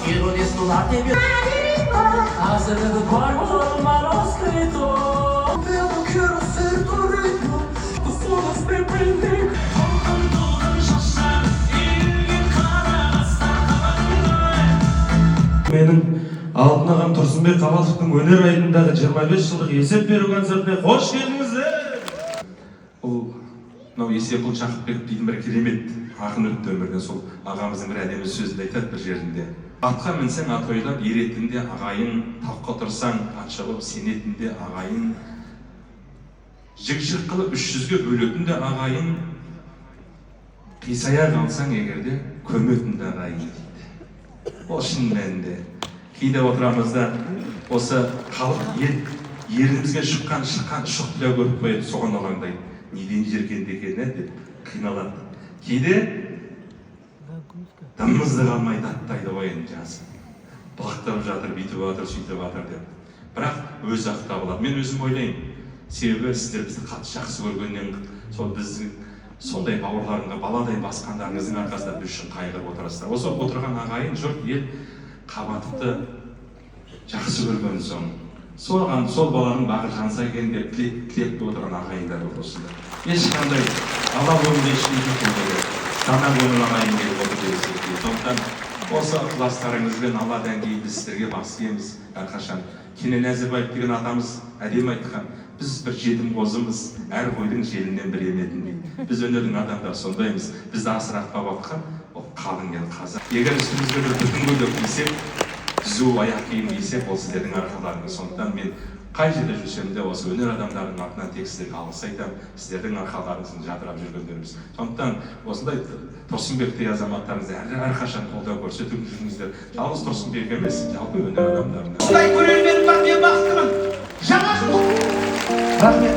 Quiero desnudarte, hacer de tu cuerpo manuscrito. Pero no quiero ser tu ritmo, tus olas me prenden. Менің Алтын ағам Тұрсынбек Қабаловтың өнер айдындағы 25 жылдық есеп беру концертіне қош келдіңіздер. Мынау Есепұл Жақыпбеков дейтін бір керемет ақын өтті өмірден. Сол ағамыздың бір әдемі сөзінде айтады бір жерінде. Атқа мінсең ат ойлап еретінде ағайын, таққа отырсаң ат шабып сенетінде ағайын, жік-жік қылып 300-ге бөлетінде ағайын, қисая қалсаң егерде көметінде ағайын дейді. Ол шын мәнінде кейде отырамыз да осы халық ерімізге шыққан шық біле көріп қояды, соған алаңдайды. Неден жергенде екені деп қиналады. Кейде дымымызды қалмай даттайды ғой енді жазып. Бұлақтап жатыр, бүйтіп жатыр, сөйтіп жатыр деп. Бірақ өз ақ табылады. Мен өзім ойлаймын. Себебі сіздер бізді қатты жақсы көргеннен сол біздің сондай бауырларыңға баладай басқандарыңыздың арқасында біз үшін қайғырып отырасыздар. Осы отырған ағайын жұрт ел Қабатовты жақсы көрген соң сол баланың бағы жанса екен деп тілеп отырған ағайындар осында. Ешқандай ала бойында ешкімге сана көңіл ағайын келіп отыр десек. Сондықтан осы ықыластарыңызбен Алла дәңгейді сіздерге басымыз әрқашан. Кенен Әзірбаев деген атамыз әдемі айтқан, біз бір жетім қозымыз, әр қойдың желінен бір еметін дейді. Біз өнердің адамдары сондаймыз. Бізді асырап бабатқан ол қалың ел қазақ. Егер үстімізге бір бүтін көйлек кисек, түзу аяқ киім кисек, ол сіздердің арқаларыңыз. Сондықтан мен қай жерде жүрсем де осы өнер адамдарының атынан тек сіздерге алғыс айтамын. Сіздердің арқаларыңыздың жадырап жүргендеріңіз. Сондықтан осындай Тұрсынбектей азаматтарыңызды әрқашан қолдау көрсетіп жүріңіздер. Жалғыз Тұрсынбек емес, жалпы өнер адамдарына. Осылай көрерменім бар, мен бақыттымын. Жаңа жыл. Рахмет.